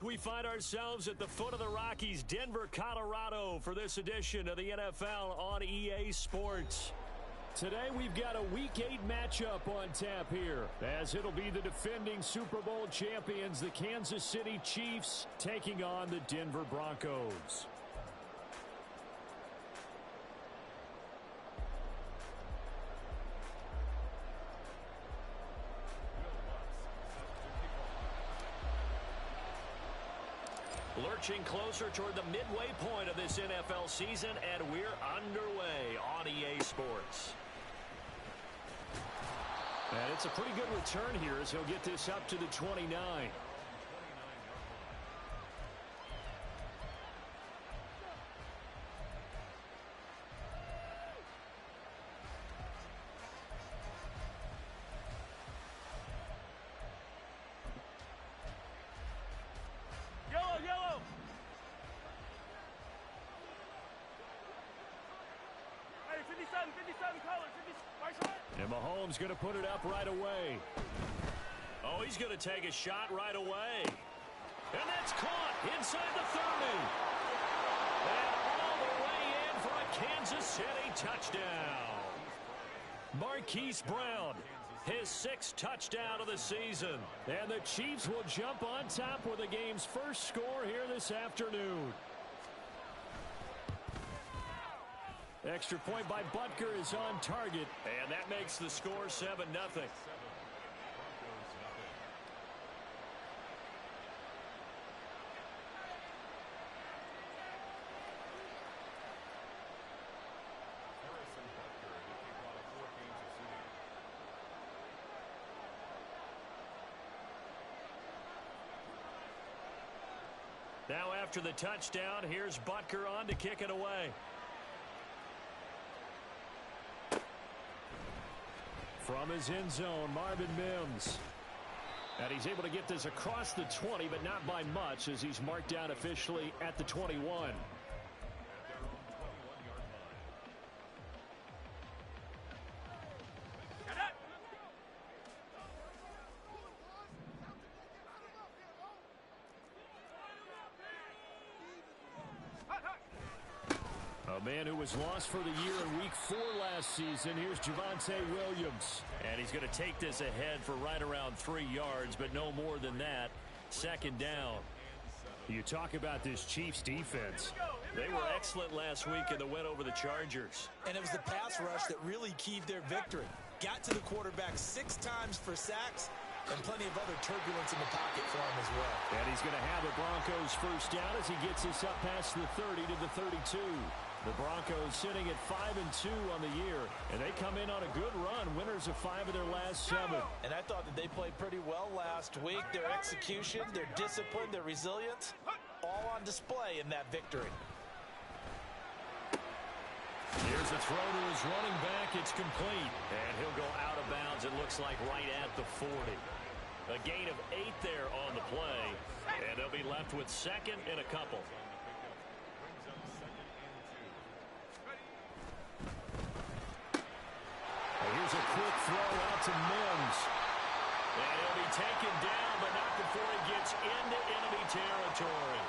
We find ourselves at the foot of the Rockies, Denver, Colorado, for this edition of the NFL on EA Sports. Today we've got a Week 8 matchup on tap here, as it'll be the defending Super Bowl champions, the Kansas City Chiefs, taking on the Denver Broncos. Lurching closer toward the midway point of this NFL season, and we're underway on EA Sports. And it's a pretty good return here as he'll get this up to the 29. Yellow! Hey, 57, color, 50, right side. And Mahomes going to put it up right away. Oh, he's going to take a shot right away. And that's caught inside the 30. And all the way in for a Kansas City touchdown. Marquise Brown, his 6th touchdown of the season. And the Chiefs will jump on top with the game's first score here this afternoon. Extra point by Butker is on target. And that makes the score 7-0. Now after the touchdown, here's Butker on to kick it away. From his end zone, Marvin Mims. And he's able to get this across the 20, but not by much, as he's marked down officially at the 21. A man who was lost for the year in Week 4 last season. Here's Javonte Williams. And he's going to take this ahead for right around 3 yards, but no more than that. 2nd down. You talk about this Chiefs defense. They were excellent last week in the win over the Chargers. And it was the pass rush that really keyed their victory. Got to the quarterback 6 times for sacks, and plenty of other turbulence in the pocket for him as well. And he's going to have the Broncos first down as he gets this up past the 30 to the 32. The Broncos sitting at 5-2 on the year, and they come in on a good run, winners of 5 of their last 7. And I thought that they played pretty well last week. Their execution, their discipline, their resilience, all on display in that victory. Here's a throw to his running back. It's complete. And he'll go out of bounds, it looks like, right at the 40. A gain of 8 there on the play. And they'll be left with 2nd and a couple. And here's a quick throw out to Mims. And he'll be taken down, but not before he gets into enemy territory.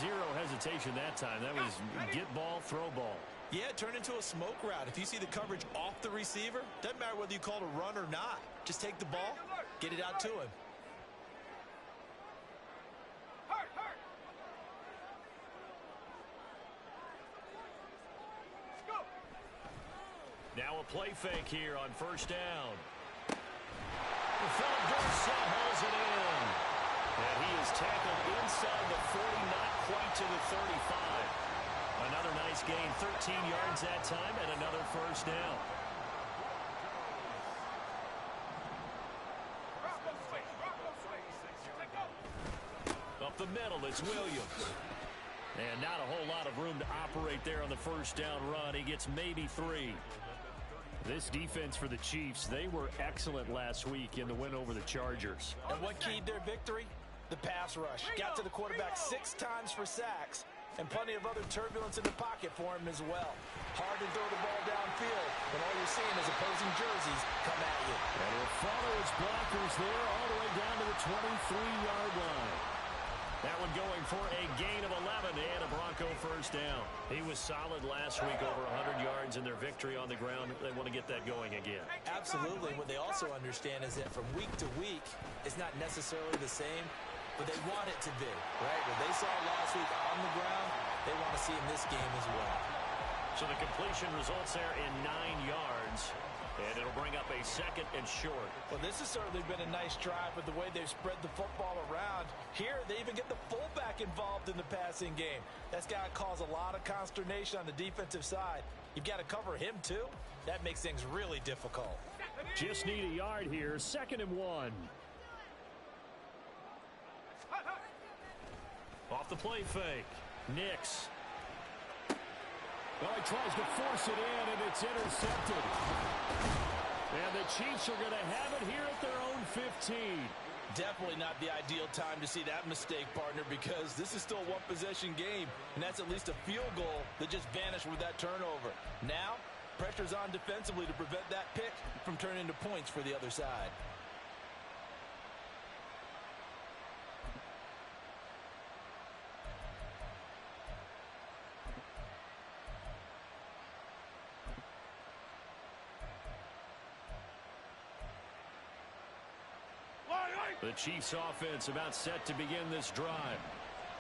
0 hesitation that time. That was get ball, throw ball. Yeah, it turned into a smoke route. If you see the coverage off the receiver, doesn't matter whether you call it a run or not. Just take the ball, get it out to him. Now a play fake here on 1st down. Philip Dorsett holds it in. And he is tackled inside the 40, not quite to the 35. Another nice gain, 13 yards that time, and another 1st down. Up the middle, it's Williams. And not a whole lot of room to operate there on the 1st down run. He gets maybe 3. This defense for the Chiefs, they were excellent last week in the win over the Chargers. And what keyed their victory? The pass rush. Got to the quarterback 6 times for sacks, and plenty of other turbulence in the pocket for him as well. Hard to throw the ball downfield when all you're seeing is opposing jerseys come at you. And he'll follow his blockers there all the way down to the 23-yard line. That one going for a gain of 11 and a Bronco first down. He was solid last week, over 100 yards in their victory on the ground. They want to get that going again. Absolutely. What they also understand is that from week to week, it's not necessarily the same, but they want it to be, right? What they saw last week on the ground, they want to see in this game as well. So the completion results there in 9 yards. And it'll bring up a second and short. Well, this has certainly been a nice drive with the way they've spread the football around. Here, they even get the fullback involved in the passing game. That's got to cause a lot of consternation on the defensive side. You've got to cover him, too. That makes things really difficult. Just need a yard here. 2nd and 1. Off the play fake. Nix. Well, he tries to force it in, and it's intercepted. And the Chiefs are going to have it here at their own 15. Definitely not the ideal time to see that mistake, partner, because this is still a one-possession game, and that's at least a field goal that just vanished with that turnover. Now, pressure's on defensively to prevent that pick from turning into points for the other side. The Chiefs offense about set to begin this drive.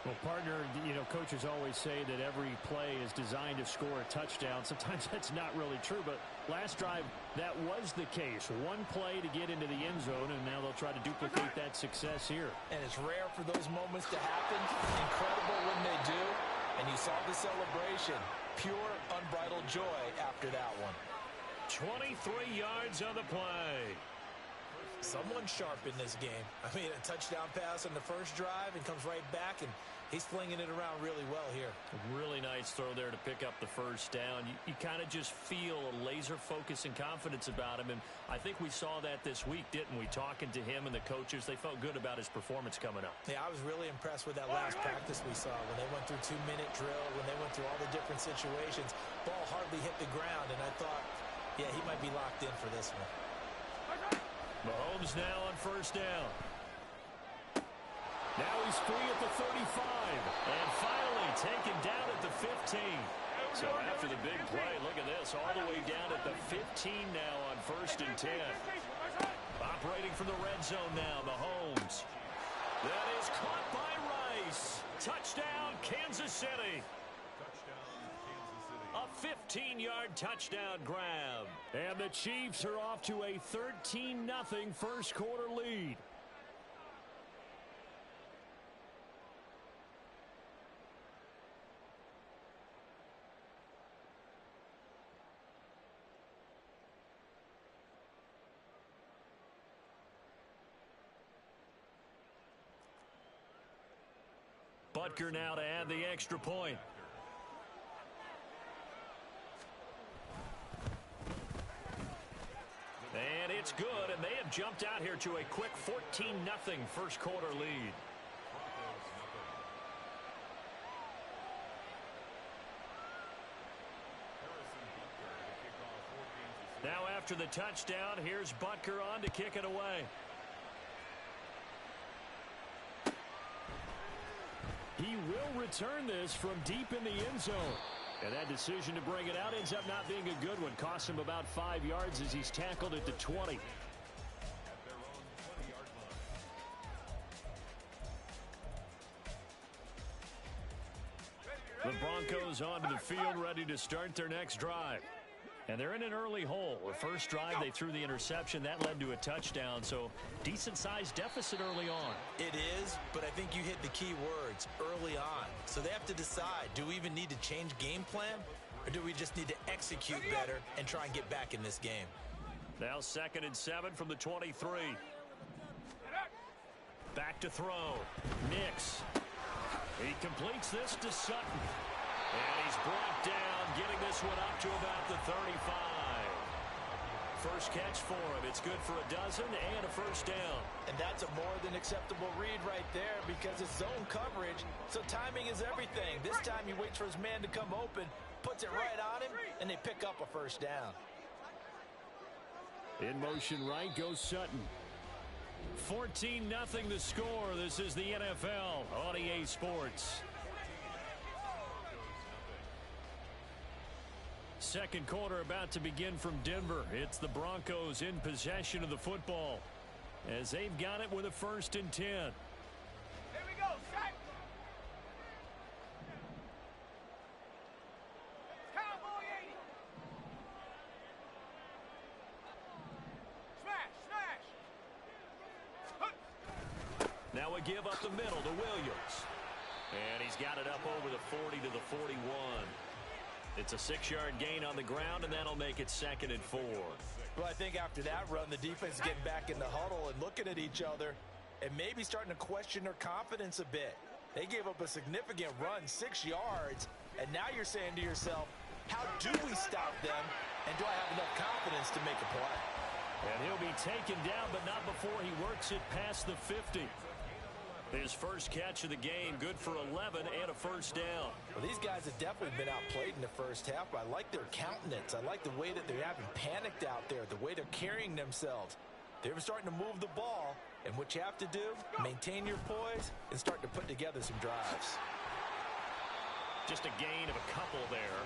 Well, partner, coaches always say that every play is designed to score a touchdown. Sometimes that's not really true, but last drive, that was the case. One play to get into the end zone, and now they'll try to duplicate that success here. And it's rare for those moments to happen. Incredible when they do. And you saw the celebration. Pure, unbridled joy after that one. 23 yards on the play. Someone sharp in this game. I mean, a touchdown pass on the first drive and comes right back, and he's flinging it around really well here. A really nice throw there to pick up the first down. You kind of just feel a laser focus and confidence about him, and I think we saw that this week, didn't we? Talking to him and the coaches, they felt good about his performance coming up. Yeah, I was really impressed with that last practice we saw when they went through 2-minute drill, when they went through all the different situations. Ball hardly hit the ground, and I thought, yeah, he might be locked in for this one. Mahomes now on first down. Now he's free at the 35. And finally taken down at the 15. So after the big play, look at this. All the way down at the 15 now on 1st and 10. Operating from the red zone now, Mahomes. That is caught by Rice. Touchdown, Kansas City. A 15-yard touchdown grab. And the Chiefs are off to a 13-0 first quarter lead. Butker now to add the extra point. And it's good, and they have jumped out here to a quick 14-0 first quarter lead. Now after the touchdown, here's Butker on to kick it away. He will return this from deep in the end zone. And that decision to bring it out ends up not being a good one. Cost him about 5 yards as he's tackled at the 20. The Broncos onto the field, ready to start their next drive. And they're in an early hole. The first drive, they threw the interception. That led to a touchdown, so decent-sized deficit early on. It is, but I think you hit the key words, early on. So they have to decide, do we even need to change game plan, or do we just need to execute better and try and get back in this game? Now 2nd and 7 from the 23. Back to throw. Nix. He completes this to Sutton. And he's brought down, getting this one up to about the 35. first catch for him. It's good for a dozen and a first down. And that's a more than acceptable read right there because it's zone coverage, so timing is everything. This time he waits for his man to come open, puts it right on him, and they pick up a first down. In motion right goes Sutton. 14-0 the score. This is the NFL on EA Sports. Second quarter about to begin from Denver. It's the Broncos in possession of the football as they've got it with a 1st and 10. Here we go, set. Cowboy 80. Smash. Now a give up the middle to Williams. And he's got it up over the 40 to the 41. It's a 6-yard gain on the ground, and that'll make it 2nd and 4. Well, I think after that run, the defense is getting back in the huddle and looking at each other and maybe starting to question their confidence a bit. They gave up a significant run, 6 yards, and now you're saying to yourself, how do we stop them, and do I have enough confidence to make a play? And he'll be taken down, but not before he works it past the 50. His first catch of the game, good for 11 and a first down. Well, these guys have definitely been outplayed in the first half, but I like their countenance. I like the way that they haven't panicked out there, the way they're carrying themselves. They're starting to move the ball, and what you have to do, maintain your poise and start to put together some drives. Just a gain of a couple there,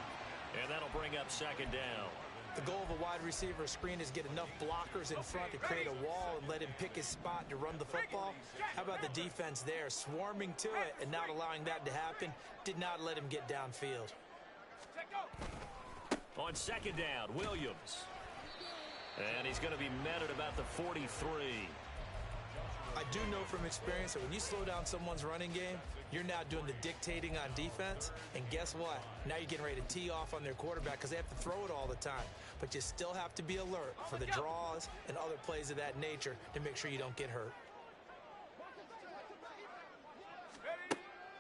and that'll bring up 2nd down. The goal of a wide receiver screen is get enough blockers in front to create a wall and let him pick his spot to run the football. How about the defense there, swarming to it and not allowing that to happen? Did not let him get downfield. On 2nd down, Williams. And he's going to be met at about the 43. I do know from experience that when you slow down someone's running game, you're now doing the dictating on defense. And guess what? Now you're getting ready to tee off on their quarterback because they have to throw it all the time. But you still have to be alert for the draws and other plays of that nature to make sure you don't get hurt.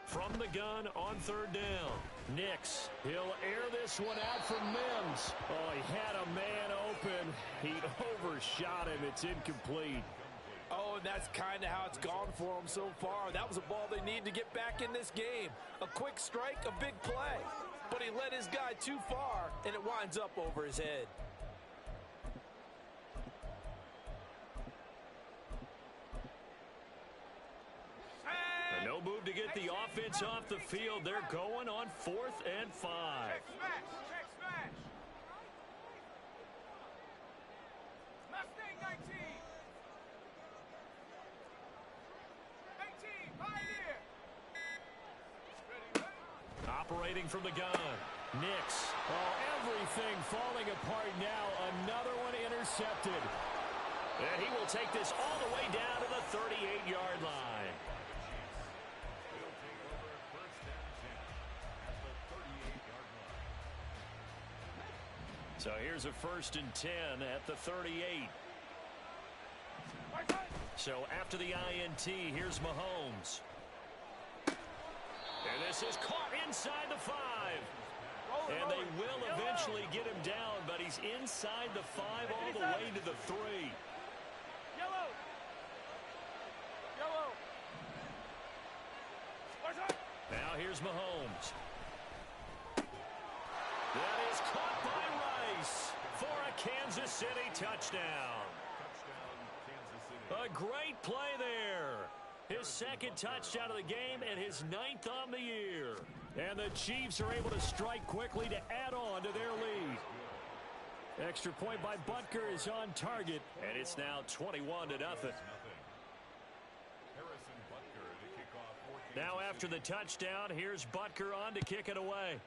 From the gun on 3rd down. Nix. He'll air this one out for Mims. Oh, he had a man open. He overshot him. It's incomplete. Oh, and that's kind of how it's gone for them so far. That was a ball they need to get back in this game. A quick strike, a big play. But he led his guy too far, and it winds up over his head. And no move to get the offense off the field. They're going on 4th and 5. Check smash. Mustang 19. 18, Pioneer. Operating from the gun. Nix. Oh, everything falling apart now. Another one intercepted. And he will take this all the way down to the 38-yard line. So here's a 1st and 10 at the 38. So after the INT, here's Mahomes. And this is caught inside the 5. And they will eventually get him down, but he's inside the 5 all the way to the 3. Yellow. Now here's Mahomes. That is caught by Rice for a Kansas City touchdown. A great play there. His 2nd touchdown of the game and his 9th on the year. And the Chiefs are able to strike quickly to add on to their lead. Extra point by Butker is on target, and it's now 21-0. Now after the touchdown, here's Butker on to kick it away.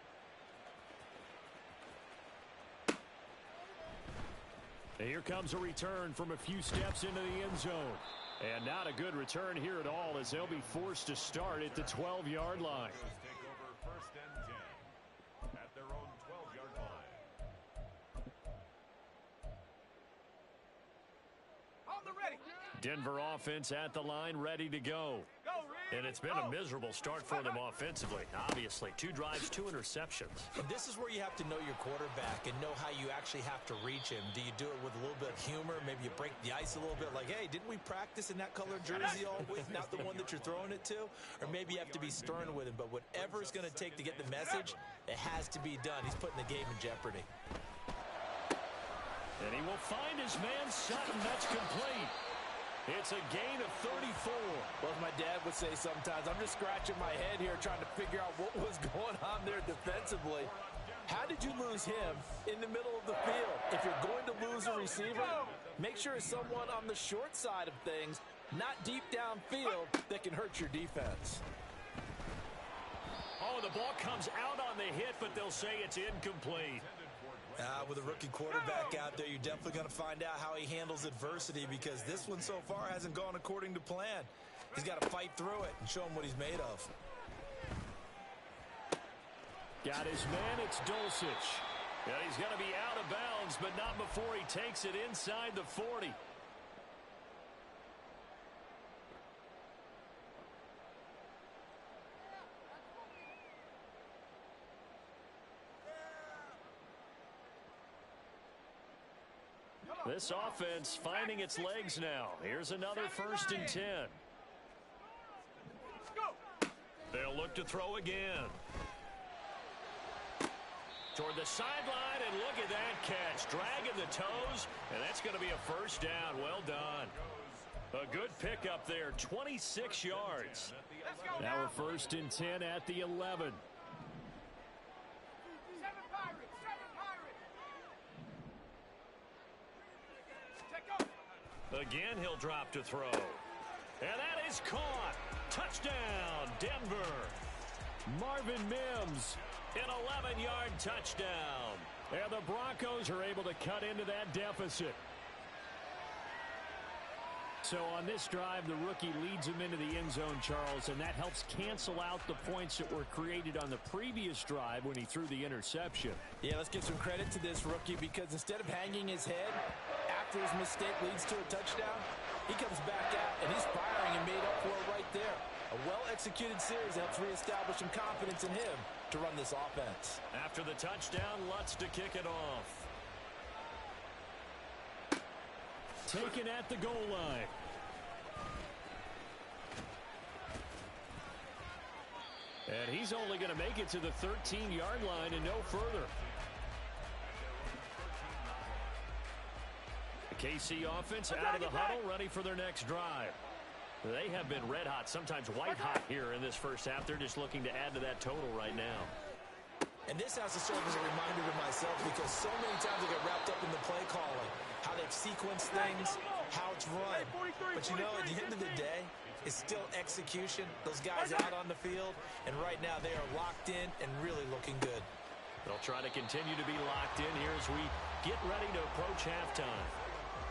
Here comes a return from a few steps into the end zone. And not a good return here at all as they'll be forced to start at the 12-yard line. Take over 1st and 10 at their own 12-yard line. On the ready. Denver offense at the line, ready to go. Go, Reed. And it's been a miserable start for them offensively. Obviously, 2 drives, 2 interceptions. And this is where you have to know your quarterback and know how you actually have to reach him. Do you do it with a little bit of humor? Maybe you break the ice a little bit like, hey, didn't we practice in that colored jersey all week? Not the one that you're throwing it to? Or maybe you have to be stern with him. But whatever it's going to take to get the message, it has to be done. He's putting the game in jeopardy. And he will find his man Sutton. That's complete. It's a gain of 34. Well, as my dad would say sometimes, I'm just scratching my head here trying to figure out what was going on there defensively. How did you lose him in the middle of the field? If you're going to lose a receiver, make sure it's someone on the short side of things, not deep downfield, that can hurt your defense. Oh, the ball comes out on the hit, but they'll say it's incomplete. With a rookie quarterback out there, you're definitely going to find out how he handles adversity because this one so far hasn't gone according to plan. He's got to fight through it and show him what he's made of. Got his man, it's Dulcich. Yeah, he's going to be out of bounds, but not before he takes it inside the 40. This offense finding its legs now. Here's another 1st and 10. They'll look to throw again. Toward the sideline, and look at that catch. Dragging the toes, and that's going to be a 1st down. Well done. A good pickup there, 26 yards. Now a 1st and 10 at the 11. Again, he'll drop to throw. And that is caught. Touchdown, Denver. Marvin Mims, an 11-yard touchdown. And the Broncos are able to cut into that deficit. So on this drive, the rookie leads him into the end zone, Charles, and that helps cancel out the points that were created on the previous drive when he threw the interception. Yeah, let's give some credit to this rookie because instead of hanging his head after his mistake leads to a touchdown, he comes back out and he's firing and made up for it right there. A well-executed series helps reestablish some confidence in him to run this offense. After the touchdown, Lutz to kick it off. Taken at the goal line. And he's only going to make it to the 13-yard line and no further. The KC offense out of the huddle, ready for their next drive. They have been red hot, sometimes white hot here in this first half. They're just looking to add to that total right now. And this has to serve as a reminder to myself because so many times I get wrapped up in the play calling, how they've sequenced things, how it's run. But you know, at the end of the day, it's still execution. Those guys out on the field, and right now they are locked in and really looking good. They'll try to continue to be locked in here as we get ready to approach halftime.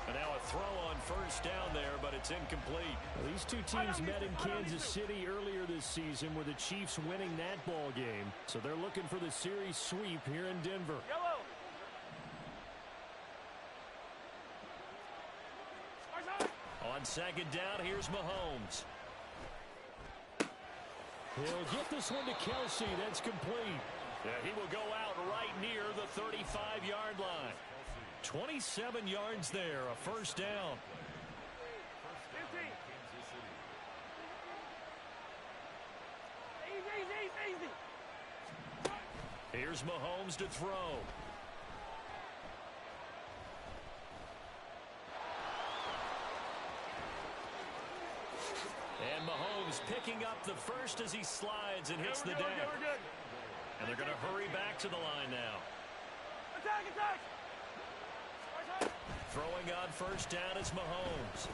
And now a throw on 1st down there, but it's incomplete. Well, these two teams met in Kansas City earlier this season with the Chiefs winning that ball game. So they're looking for the series sweep here in Denver. Yellow. On 2nd down, here's Mahomes. He'll get this one to Kelsey. That's complete. Yeah, he will go out right near the 35-yard line. 27 yards there, a 1st down. Easy. Here's Mahomes to throw. And Mahomes picking up the 1st as he slides and hits the deck. We're good. And they're going to hurry back to the line now. Attack. Throwing on 1st down is Mahomes.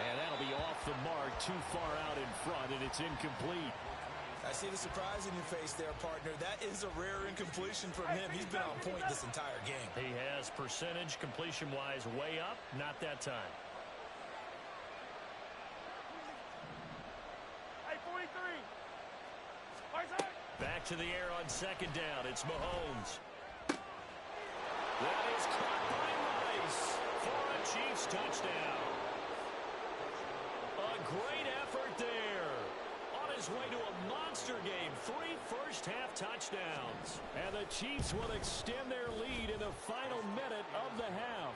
And that'll be off the mark, too far out in front, and it's incomplete. I see the surprise in your face there, partner. That is a rare incompletion from him. He's been on point this entire game. He has percentage completion-wise way up, not that time. Hey, 43. Back to the air on 2nd down. It's Mahomes. That is caught by Rice for a Chiefs touchdown. A great effort there. his way to a monster game. 3 first-half touchdowns. And the Chiefs will extend their lead in the final minute of the half.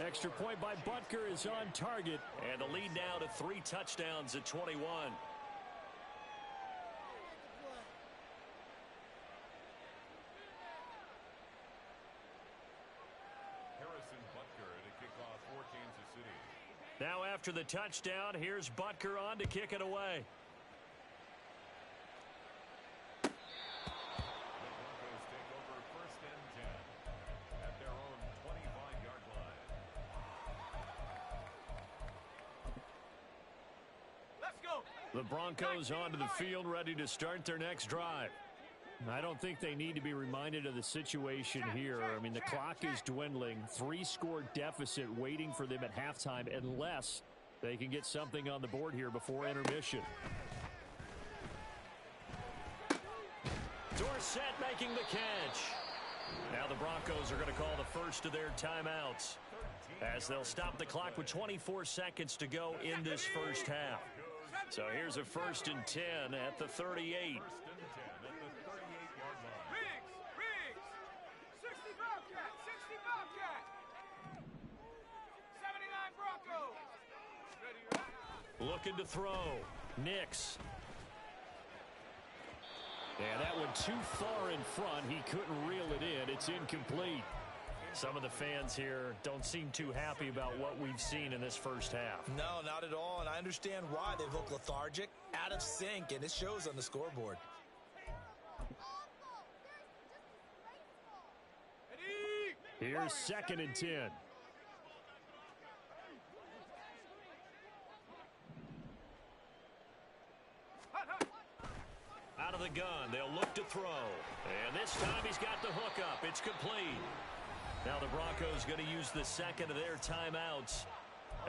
Extra point by Butker is on target. And the lead now to 3 touchdowns at 21. Harrison Butker to kick off for Kansas City. Now after the touchdown, here's Butker on to kick it away. The Broncos take over first and 10 at their own 25-yard line. Let's go. The Broncos onto the field, ready to start their next drive. I don't think they need to be reminded of the situation here. I mean, the clock is dwindling. 3-score deficit waiting for them at halftime unless they can get something on the board here before intermission. Dorsett making the catch. Now the Broncos are going to call the first of their timeouts as they'll stop the clock with 24 seconds to go in this first half. So here's a 1st and 10 at the 38. First and 10 at the 38-yard line. Riggs. 60 Bobcat. 60 Bobcat. 79 Broncos. Ready, right? Looking to throw. Nix. Yeah, that one too far in front. He couldn't reel it in. It's incomplete. Some of the fans here don't seem too happy about what we've seen in this first half. No, not at all, and I understand why. They look lethargic, out of sync, and it shows on the scoreboard. Here's 2nd and 10. Out of the gun, they'll look to throw. And this time he's got the hook up. It's complete. Now the Broncos going to use the second of their timeouts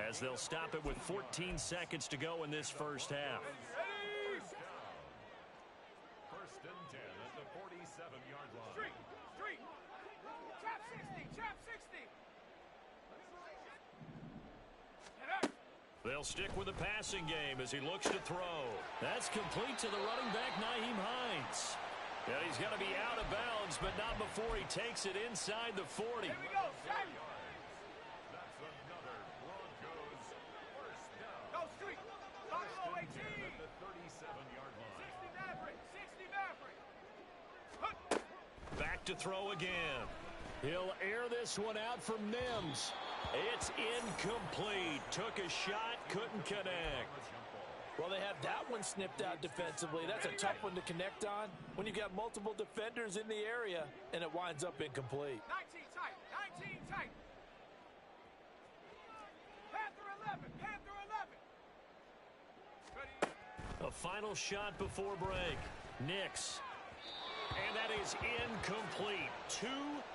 as they'll stop it with 14 seconds to go in this first half. First and 10 at the 47-yard line. Street. Chop 60. They'll stick with the passing game as he looks to throw. That's complete to the running back, Nyheim Hines. Yeah, he's going to be out of bounds, but not before he takes it inside the 40. Here we go. Sack. That's another Broncos first down. Go Street. Buffalo 18. At the 37-yard line. 60 Maverick. Back to throw again. He'll air this one out from Mims. It's incomplete. Took a shot, couldn't connect. Well, they had that one snipped out defensively. That's a tough one to connect on when you got multiple defenders in the area, and it winds up incomplete. 19 tight. Panther 11. Ready. A final shot before break. Nix. And that is incomplete. 2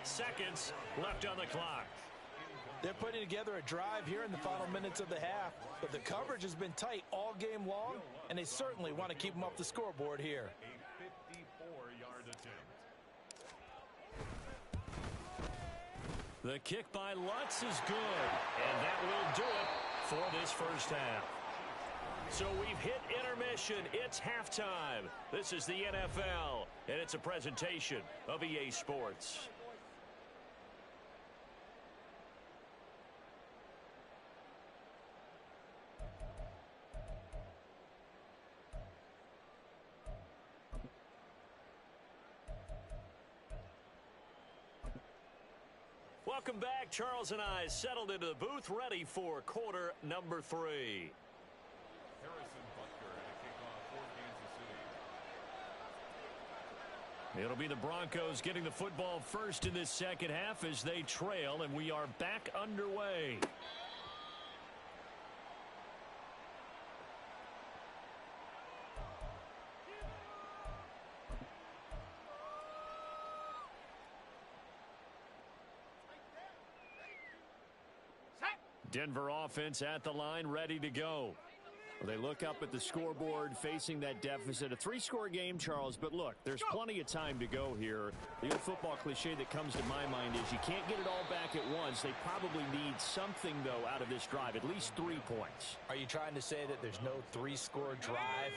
seconds left on the clock. They're putting together a drive here in the final minutes of the half, but the coverage has been tight all game long, and they certainly want to keep them off the scoreboard here. A 54-yard attempt. The kick by Lutz is good, and that will do it for this first half. So we've hit intermission. It's halftime. This is the NFL, and it's a presentation of EA Sports. Welcome back. Charles and I settled into the booth, ready for quarter number 3. Harrison Butker to kick off for Kansas City. It'll be the Broncos getting the football first in this second half as they trail, and we are back underway. Denver offense at the line, ready to go. They look up at the scoreboard facing that deficit. A 3-score game, Charles, but look, there's plenty of time to go here. The old football cliche that comes to my mind is you can't get it all back at once. They probably need something, though, out of this drive, at least 3 points. Are you trying to say that there's no 3-score drive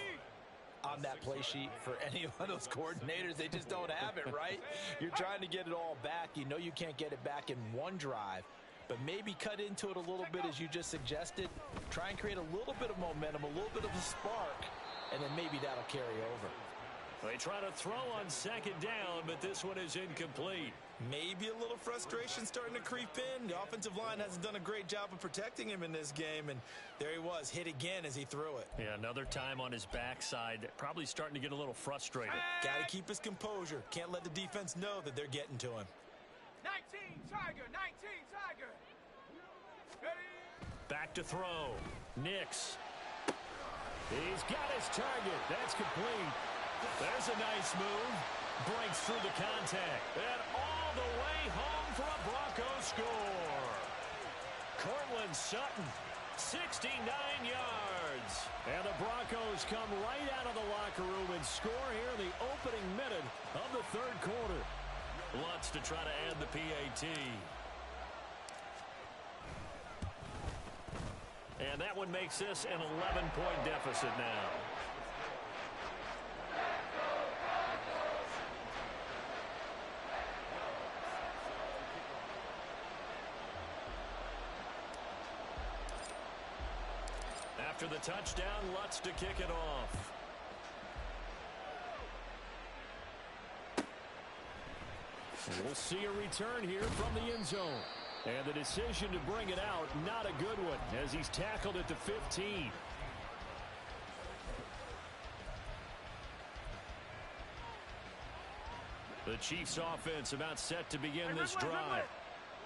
on that play sheet for any of those coordinators? They just don't have it, right? You're trying to get it all back. You know you can't get it back in one drive. But maybe cut into it a little bit as you just suggested. Try and create a little bit of momentum, a little bit of a spark, and then maybe that'll carry over. They try to throw on second down, but this one is incomplete. Maybe a little frustration starting to creep in. The offensive line hasn't done a great job of protecting him in this game, and there he was, hit again as he threw it. Yeah, another time on his backside, probably starting to get a little frustrated. Got to keep his composure. Can't let the defense know that they're getting to him. 19 Tiger, 19 Tiger. Ready? Back to throw. Nix. He's got his target. That's complete. There's a nice move. Breaks through the contact. And all the way home for a Broncos score. Cortland Sutton, 69 yards. And the Broncos come right out of the locker room and score here in the opening minute of the third quarter. Lutz to try to add the PAT. And that one makes this an 11-point deficit now. After the touchdown, Lutz to kick it off. We'll see a return here from the end zone. And the decision to bring it out, not a good one, as he's tackled at the 15. The Chiefs offense about set to begin this drive.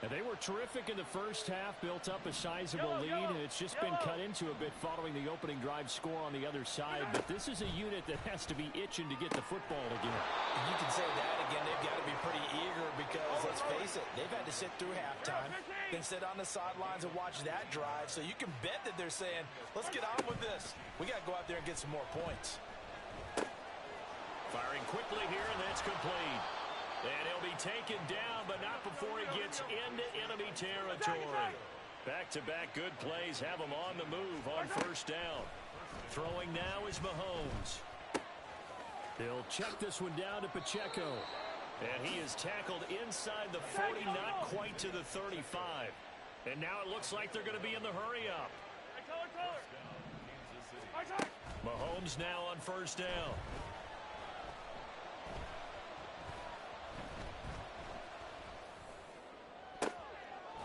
And they were terrific in the first half, built up a sizable lead, and it's just been cut into a bit following the opening drive score on the other side. But this is a unit that has to be itching to get the football again. You can say that again. They've got to be pretty eager because, let's face it, they've had to sit through halftime, then sit on the sidelines and watch that drive. So you can bet that they're saying, let's get on with this. We got to go out there and get some more points. Firing quickly here, and that's complete. And he'll be taken down, but not before he gets into enemy territory. Back-to-back good plays have him on the move on first down. Throwing now is Mahomes. He'll check this one down to Pacheco. And he is tackled inside the 40, not quite to the 35. And now it looks like they're going to be in the hurry-up. Mahomes now on first down.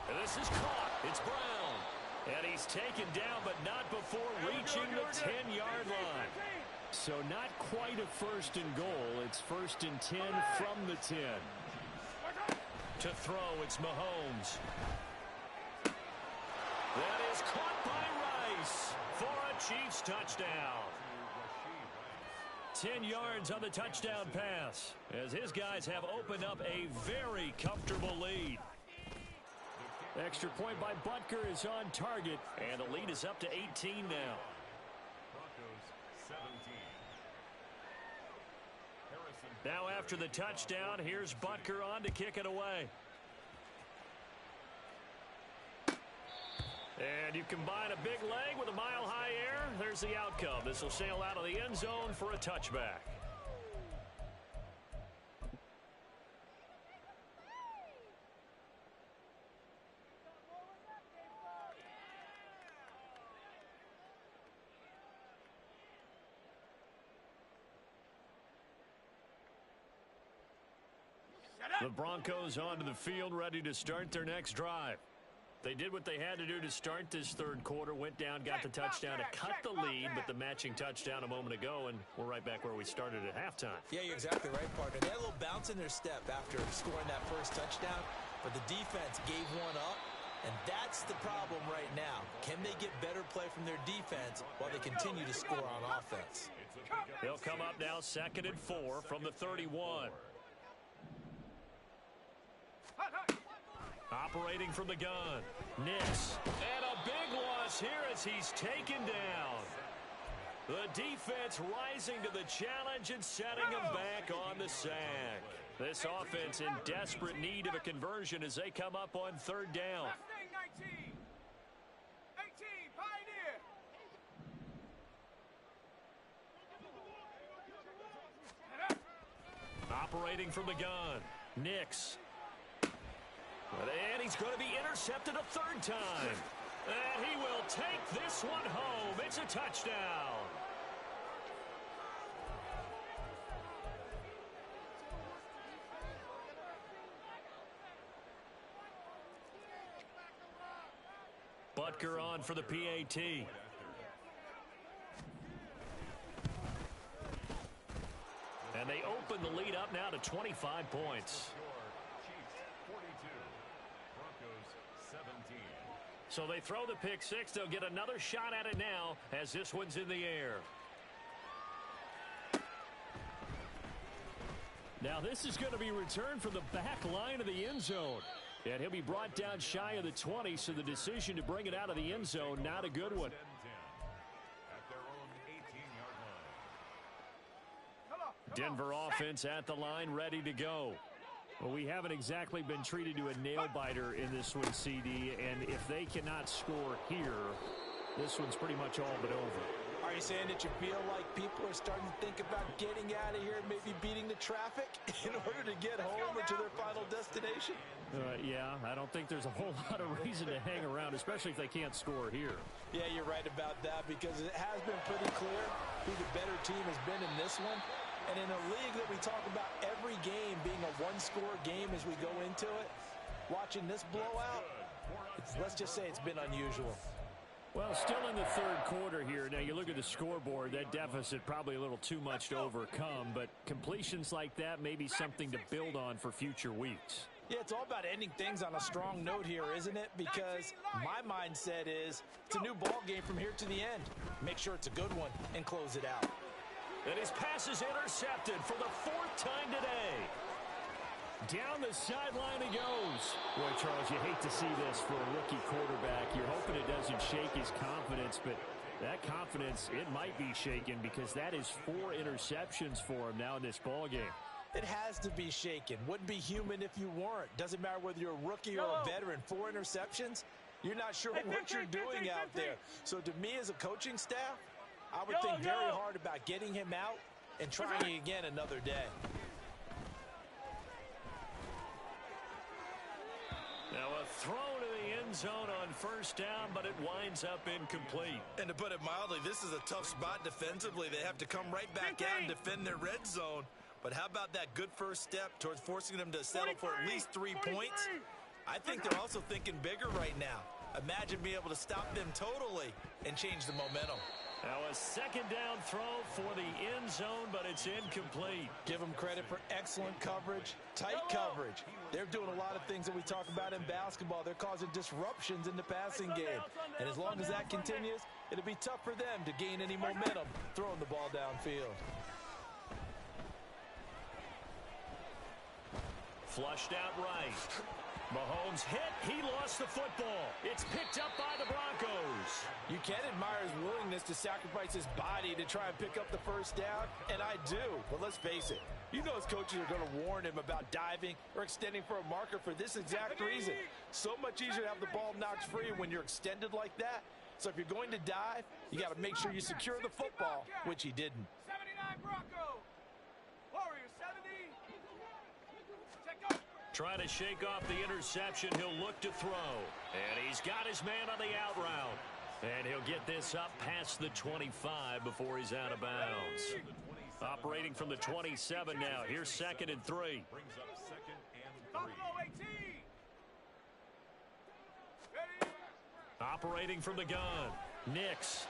And this is caught. It's Brown. And he's taken down, but not before reaching the 10-yard line. So not quite a first and goal. It's first and 10 from the 10. To throw, it's Mahomes. That is caught by Rice for a Chiefs touchdown. 10 yards on the touchdown pass, as his guys have opened up a very comfortable lead. Extra point by Butker is on target, and the lead is up to 18 now. Now after the touchdown, here's Butker on to kick it away. And you combine a big leg with a mile-high air, there's the outcome. This will sail out of the end zone for a touchback. The Broncos onto the field, ready to start their next drive. They did what they had to do to start this third quarter, went down, got the touchdown to cut the lead, but the matching touchdown a moment ago, and we're right back where we started at halftime. Yeah, you're exactly right, partner. They had a little bounce in their step after scoring that first touchdown, but the defense gave one up, and that's the problem right now. Can they get better play from their defense while they continue to score on offense? They'll come up now 2nd and 4 from the 31. Operating from the gun. Nix. And a big loss here as he's taken down. The defense rising to the challenge and setting them back on the sack. This offense in desperate need of a conversion as they come up on third down. Last thing, 19. 18, Pioneer. Operating from the gun, Nix. And he's going to be intercepted a third time. And he will take this one home. It's a touchdown. Butker on for the PAT. And they open the lead up now to 25 points. Chiefs 42, Broncos 17. So they throw the pick six. They'll get another shot at it now as this one's in the air. Now this is going to be returned from the back line of the end zone. And he'll be brought down shy of the 20, so the decision to bring it out of the end zone, not a good one. At their own 18-yard line. Denver offense at the line, ready to go. Well, we haven't exactly been treated to a nail-biter in this one, CD, and if they cannot score here, this one's pretty much all but over. Are you saying that you feel like people are starting to think about getting out of here and maybe beating the traffic in order to get home or to their final destination? Yeah, I don't think there's a whole lot of reason to hang around, especially if they can't score here. Yeah, you're right about that because it has been pretty clear who the better team has been in this one. And in a league that we talk about every game being a one-score game as we go into it, watching this blowout, let's just say it's been unusual. Well, still in the third quarter here. Now, you look at the scoreboard, that deficit probably a little too much to overcome, but completions like that may be something to build on for future weeks. Yeah, it's all about ending things on a strong note here, isn't it? Because my mindset is it's a new ball game from here to the end. Make sure it's a good one and close it out. And his pass is intercepted for the fourth time today. Down the sideline he goes. Boy, Charles, you hate to see this for a rookie quarterback. You're hoping it doesn't shake his confidence, but that confidence, it might be shaken because that is 4 interceptions for him now in this ball game. It has to be shaken. Wouldn't be human if you weren't. Doesn't matter whether you're a rookie or a veteran. 4 interceptions, you're not sure what you're doing out there. So to me as a coaching staff, I would think very hard about getting him out and trying again another day. Now a throw to the end zone on first down, but it winds up incomplete. And to put it mildly, this is a tough spot defensively. They have to come right back out and defend their red zone. But how about that good first step towards forcing them to settle for at least 3 points? I think they're also thinking bigger right now. Imagine being able to stop them totally and change the momentum. Now a second down throw for the end zone, but it's incomplete. Give them credit for excellent coverage, tight coverage. They're doing a lot of things that we talk about in basketball. They're causing disruptions in the passing game. And as long as that continues, it'll be tough for them to gain any momentum throwing the ball downfield. Flushed out right. Mahomes hit. He lost the football. It's picked up by the Broncos. You can admire his willingness to sacrifice his body to try and pick up the first down, and I do. But let's face it, you know his coaches are going to warn him about diving or extending for a marker for this exact reason. So much easier to have the ball knocked free when you're extended like that. So if you're going to dive, you got to make sure you secure the football, which he didn't. 79 Broncos. Warriors 70. Check up. Trying to shake off the interception. He'll look to throw. And he's got his man on the out route. And he'll get this up past the 25 before he's out of bounds. Operating from the 27 now. Here's 2nd and 3. Brings up 2nd and 3. Buffalo 18. Ready. Operating from the gun. Nix.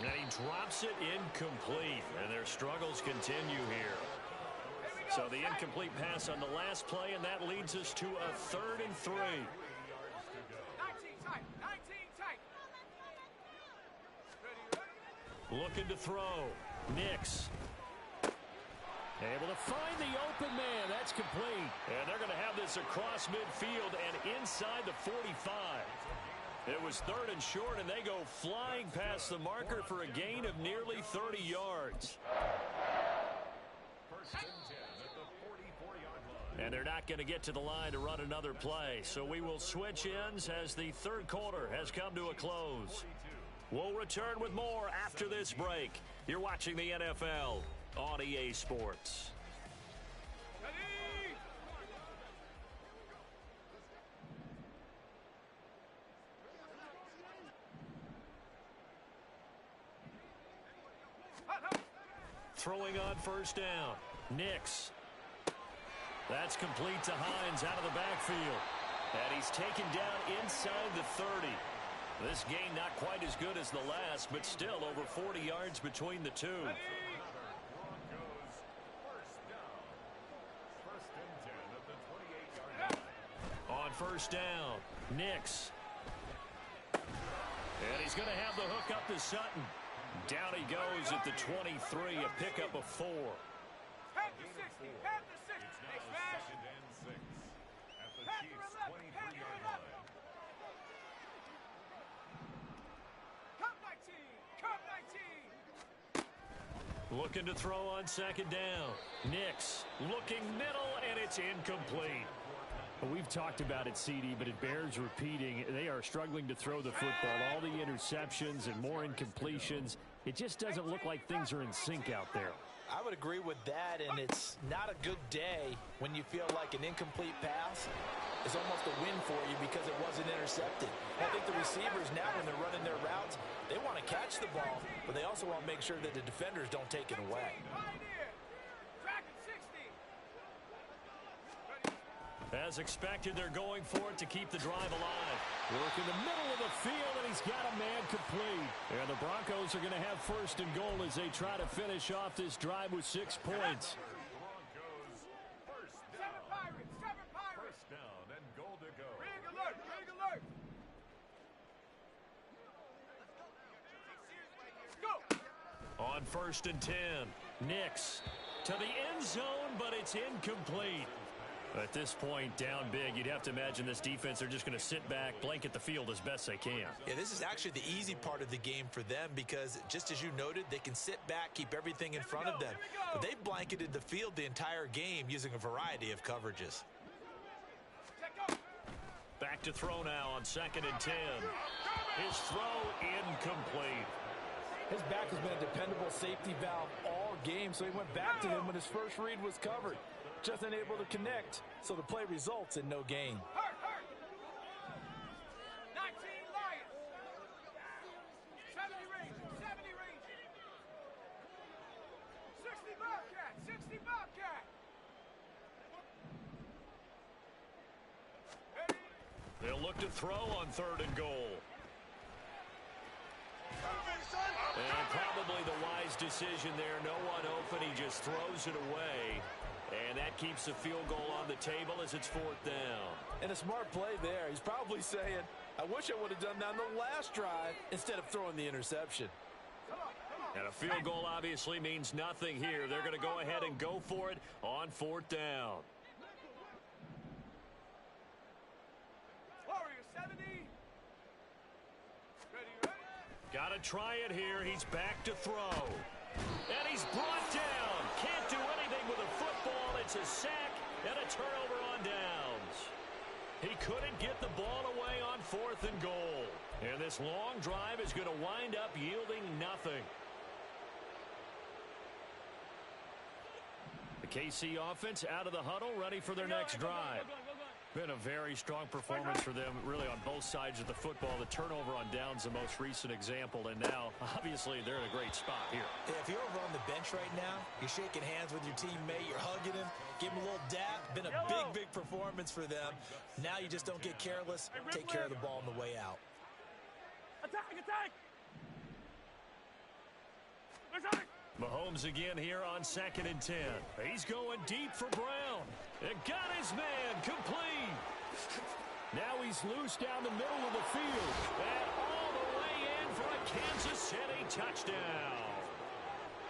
And he drops it incomplete. And their struggles continue here. So the incomplete pass on the last play, and that leads us to a 3rd and 3. 19 tight. 19 tight. Ready. Looking to throw. Nix. Able to find the open man. That's complete. And they're going to have this across midfield and inside the 45. It was 3rd and short, and they go flying past the marker for a gain of nearly 30 yards. First and 10 at the 44-yard line. And they're not going to get to the line to run another play, so we will switch ends as the third quarter has come to a close. We'll return with more after this break. You're watching the NFL on EA Sports. Throwing on first down. Nix. That's complete to Hines out of the backfield. And he's taken down inside the 30. This game not quite as good as the last, but still over 40 yards between the two. Broncos first down. First and 10 at the 28-yard line. On first down, Nix. And he's going to have the hook up to Sutton. Down he goes at the 23, a pickup of 4. Half the 60. Half the 60. It's They now smash. 2nd and 6 at the Half Chiefs' your 11. Half your 23-yard 11. line. Cup 19. Cup 19. Looking to throw on second down. Nix looking middle, and it's incomplete. Well, we've talked about it, CD, but it bears repeating. They are struggling to throw the football. All the interceptions and more incompletions. It just doesn't look like things are in sync out there. I would agree with that, and it's not a good day when you feel like an incomplete pass is almost a win for you because it wasn't intercepted. I think the receivers now, when they're running their routes, they want to catch the ball, but they also want to make sure that the defenders don't take it away. Pioneer. Tracking 60. As expected, they're going for it to keep the drive alive. Work in the middle of the field, and he's got a man complete. And the Broncos are going to have first and goal as they try to finish off this drive with 6 points. Broncos first Seven down. Pirates. Seven Pirates. First down and goal to go. Rig alert. Rig alert. Go. On first and 10, Nix to the end zone, but it's incomplete. At this point, down big, you'd have to imagine this defense, they're just going to sit back, blanket the field as best they can. Yeah, this is actually the easy part of the game for them because, just as you noted, they can sit back, keep everything in front of them. But they blanketed the field the entire game using a variety of coverages. Check go. Back to throw now on second and 10. His throw incomplete. His back has been a dependable safety valve all game, so he went back to him when his first read was covered. Just unable to connect, so the play results in no gain. Hurt. 19 Lions. 70 range. 70 range. 60 Bobcat. 60 Bobcat. Ready. They'll look to throw on third and goal. And probably the wise decision there. No one open. He just throws it away. And that keeps the field goal on the table as it's 4th down. And a smart play there. He's probably saying, I wish I would have done that on the last drive instead of throwing the interception. And a field goal obviously means nothing here. They're going to go ahead and go for it on 4th down. Warrior 70. Ready. Got to try it here. He's back to throw. And he's brought down. Can't do anything with a football. It's a sack and a turnover on downs. He couldn't get the ball away on 4th and goal. And this long drive is going to wind up yielding nothing. The KC offense out of the huddle, ready for their next drive. Been a very strong performance for them, really, on both sides of the football. The turnover on downs, the most recent example, and now, obviously, they're in a great spot here. Yeah, if you're over on the bench right now, you're shaking hands with your teammate, you're hugging him, give him a little dap. Been a big performance for them. Now you just don't get careless. Take care of the ball on the way out. Attack. Mahomes again here on second and 10. He's going deep for Brown. And got his man complete. Now he's loose down the middle of the field. And all the way in for a Kansas City touchdown.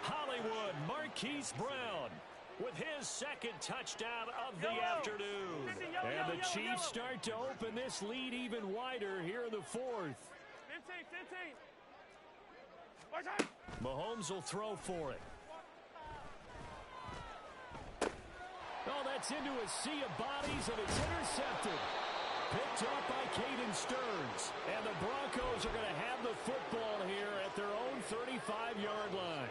Hollywood Marquise Brown with his second touchdown of the afternoon. And the Chiefs start to open this lead even wider here in the fourth. 15. Mahomes will throw for it. Oh, that's into a sea of bodies, and it's intercepted. Picked up by Caden Stearns. And the Broncos are going to have the football here at their own 35-yard line.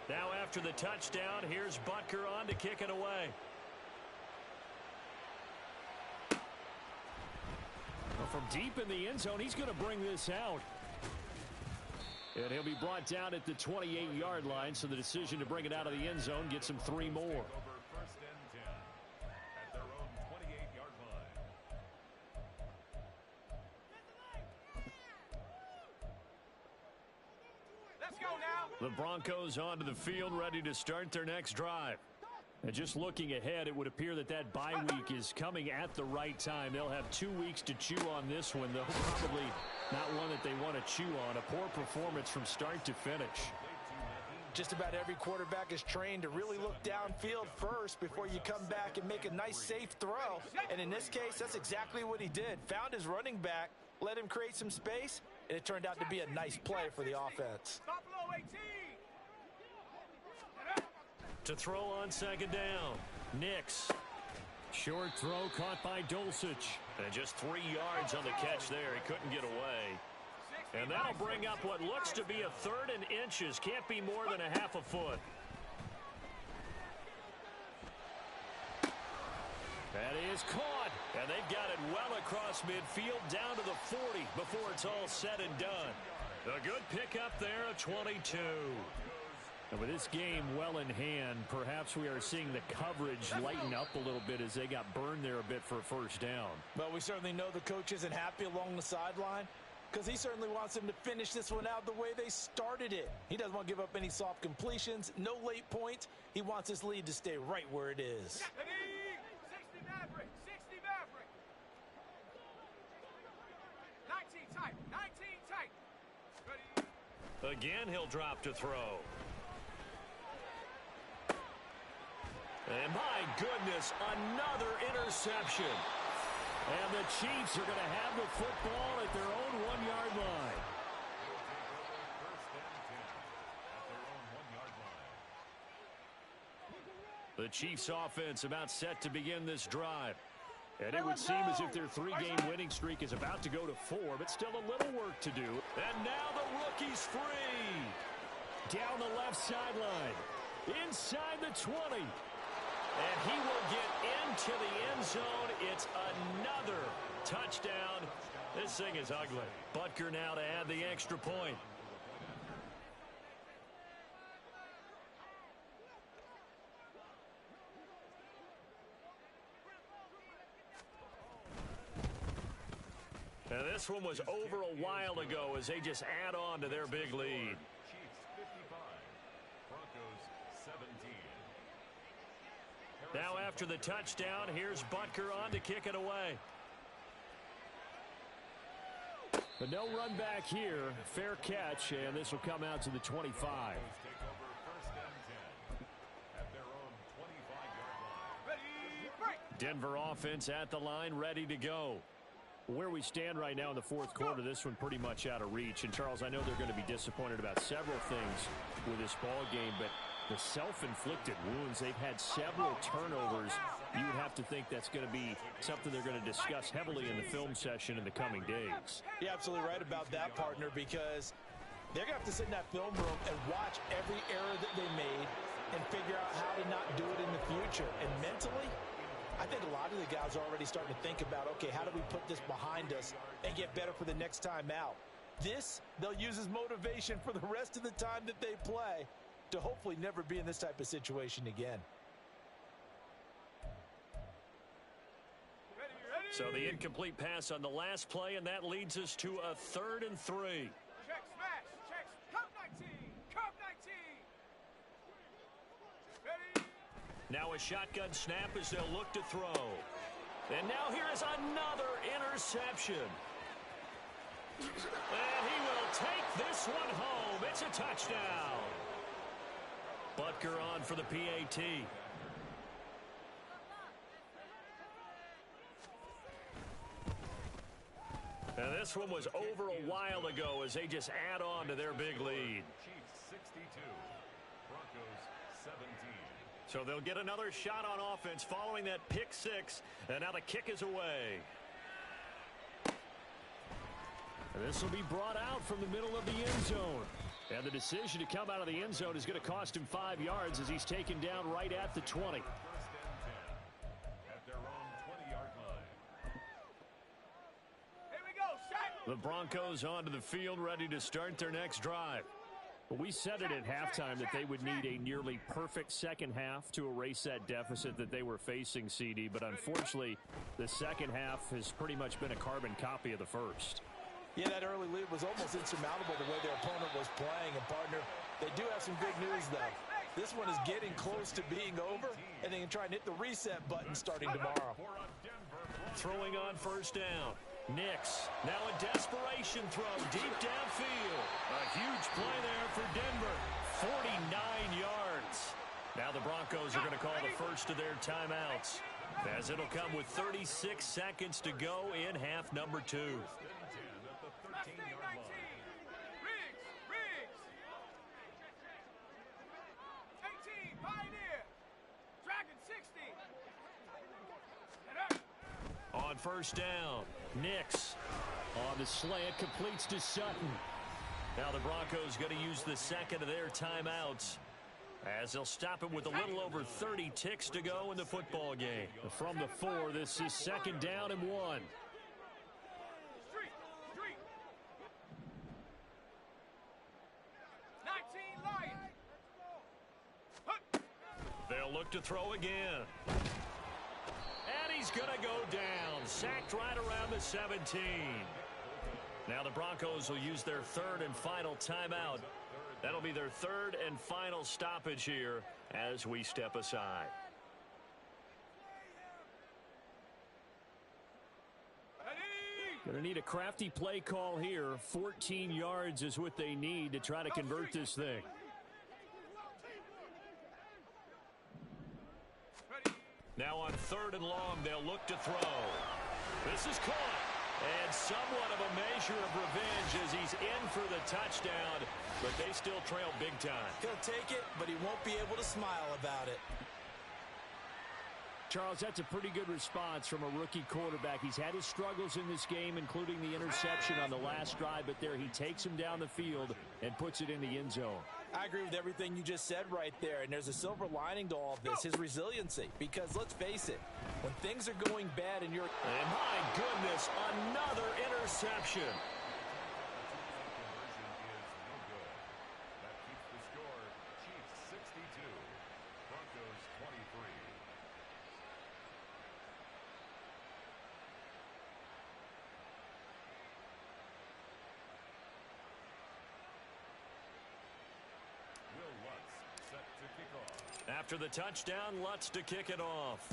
Now after the touchdown, here's Butker on to kick it away. Well, from deep in the end zone, he's going to bring this out. And he'll be brought down at the 28-yard line, so the decision to bring it out of the end zone gets him 3 more. Over first and 10 at their own 28-yard line. Let's go now. The Broncos onto the field, ready to start their next drive. And just looking ahead, it would appear that that bye week is coming at the right time. They'll have 2 weeks to chew on this one, though probably not one that they want to chew on. A poor performance from start to finish. Just about every quarterback is trained to really look downfield first before you come back and make a nice, safe throw. And in this case, that's exactly what he did. Found his running back, let him create some space, and it turned out to be a nice play for the offense. Buffalo 18. To throw on second down, Nix. Short throw caught by Dulcich. And just 3 yards on the catch there. He couldn't get away. And that'll bring up what looks to be a 3rd and inches. Can't be more than a half a foot. That is caught. And they've got it well across midfield down to the 40 before it's all said and done. A good pickup there of 22. And with this game well in hand, perhaps we are seeing the coverage lighten up a little bit as they got burned there a bit for a first down. But we certainly know the coach isn't happy along the sideline because he certainly wants them to finish this one out the way they started it. He doesn't want to give up any soft completions, no late points. He wants his lead to stay right where it is. 60 Maverick. 60 Maverick. 19 tight. 19 tight. Ready. Again, he'll drop to throw. And my goodness, another interception. And the Chiefs are going to have the football at their own 1-yard line. The Chiefs offense about set to begin this drive. And it would seem as if their 3-game winning streak is about to go to 4, but still a little work to do. And now the rookie's free. Down the left sideline. Inside the 20. And he will get into the end zone. It's another touchdown. This thing is ugly. Butker now to add the extra point. And this one was over a while ago as they just add on to their big lead. Chiefs 55, Broncos 17. Now after the touchdown, here's Butker on to kick it away. But no run back here. Fair catch, and this will come out to the 25. Take over first and 10 at their own 25-yard line. Ready. Break. Denver offense at the line, ready to go. Where we stand right now in the fourth quarter, this one pretty much out of reach. And, Charles, I know they're going to be disappointed about several things with this ball game, but the self-inflicted wounds, they've had several turnovers. You would have to think that's going to be something they're going to discuss heavily in the film session in the coming days. You're absolutely right about that, partner, because they're going to have to sit in that film room and watch every error that they made and figure out how to not do it in the future. And mentally, I think a lot of the guys are already starting to think about, okay, how do we put this behind us and get better for the next time out? This, they'll use as motivation for the rest of the time that they play to hopefully never be in this type of situation again. So the incomplete pass on the last play, and that leads us to a 3rd and 3. Check smash. Check. Curve 19. Curve 19. Ready. Now a shotgun snap as they'll look to throw. And now here is another interception. And he will take this one home. It's a touchdown. Butker on for the PAT. And this one was over a while ago as they just add on to their big lead. Chiefs 62, Broncos 17. So they'll get another shot on offense following that pick six. And now the kick is away. And this will be brought out from the middle of the end zone. And the decision to come out of the end zone is going to cost him 5 yards as he's taken down right at the 20. First and 10 at their own 20-yard line. Here we go, Shaq. The Broncos onto the field ready to start their next drive. Well, we said it at halftime that they would need a nearly perfect second half to erase that deficit that they were facing, CD. But unfortunately, the second half has pretty much been a carbon copy of the first. Yeah, that early lead was almost insurmountable the way their opponent was playing. And, partner, they do have some good news, though. This one is getting close to being over, and they can try and hit the reset button starting tomorrow. Throwing on first down. Nix, now a desperation throw deep downfield. A huge play there for Denver. 49 yards. Now the Broncos are going to call the first of their timeouts, as it'll come with 36 seconds to go in half number 2. On first down, Nix on the slant, completes to Sutton. Now the Broncos going to use the second of their timeouts, as they'll stop it with a little over 30 ticks to go in the football game. From the 4, this is second down and 1. They'll look to throw again. And he's going to go down. Sacked right around the 17. Now the Broncos will use their third and final timeout. That'll be their third and final stoppage here as we step aside. Going to need a crafty play call here. 14 yards is what they need to try to convert this thing. Now on third and long, they'll look to throw. This is caught. And somewhat of a measure of revenge as he's in for the touchdown, but they still trail big time. He'll take it, but he won't be able to smile about it. Charles, that's a pretty good response from a rookie quarterback. He's had his struggles in this game, including the interception on the last drive, but there he takes him down the field and puts it in the end zone. I agree with everything you just said right there, and there's a silver lining to all of this, his resiliency. Because let's face it, when things are going bad and you're... And my goodness, another interception. That keeps the score. Chiefs 62, Broncos 23. Will Lutz set to kick off. After the touchdown, Lutz to kick it off.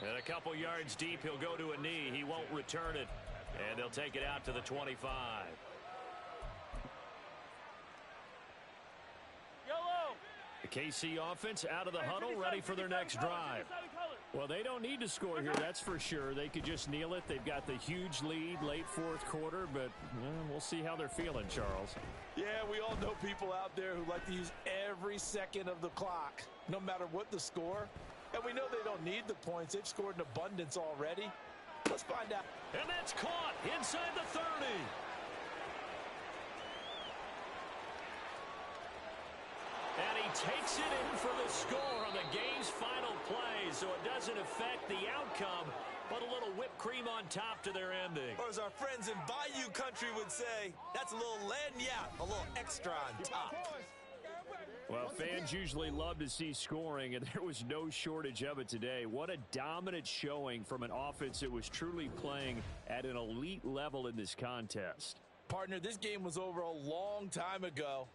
And a couple yards deep, he'll go to a knee. He won't return it. And they'll take it out to the 25. Yellow. The KC offense out of the huddle, ready for their next drive. Well, they don't need to score here, that's for sure. They could just kneel it. They've got the huge lead late fourth quarter, but we'll see how they're feeling, Charles. Yeah, we all know people out there who like to use every second of the clock, no matter what the score. And we know they don't need the points. They've scored in abundance already. Let's find out. And that's caught inside the 30. And he takes it in for the score on the game's final play, so it doesn't affect the outcome, but a little whipped cream on top to their ending. Or as our friends in Bayou Country would say, that's a little lagniappe, a little extra on top. Well, fans usually love to see scoring, and there was no shortage of it today. What a dominant showing from an offense that was truly playing at an elite level in this contest. Partner, this game was over a long time ago,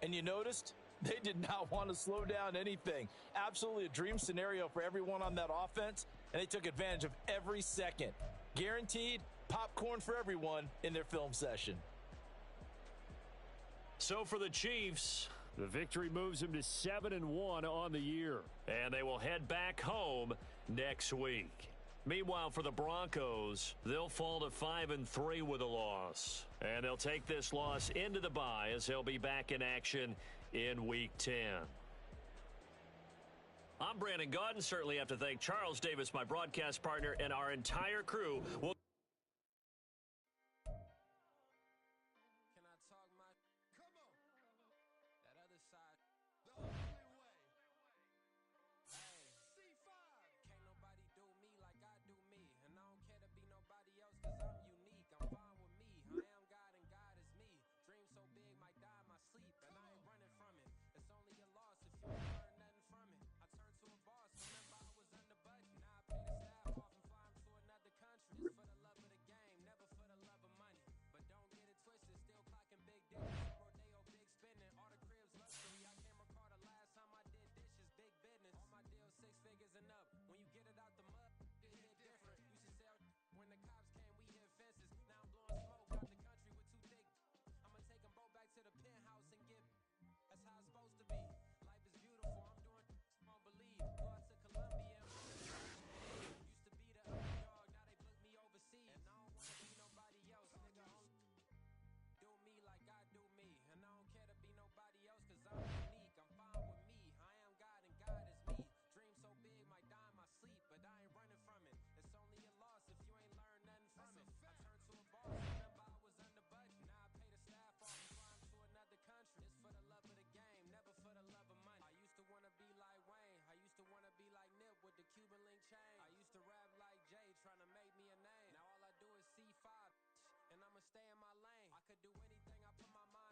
and you noticed they did not want to slow down anything. Absolutely a dream scenario for everyone on that offense, and they took advantage of every second. Guaranteed popcorn for everyone in their film session. So for the Chiefs, the victory moves them to 7-1 on the year. And they will head back home next week. Meanwhile, for the Broncos, they'll fall to 5-3 with a loss. And they'll take this loss into the bye as they'll be back in action in Week 10. I'm Brandon Gaudin. Certainly have to thank Charles Davis, my broadcast partner, and our entire crew. Stay in my lane. I could do anything I put my mind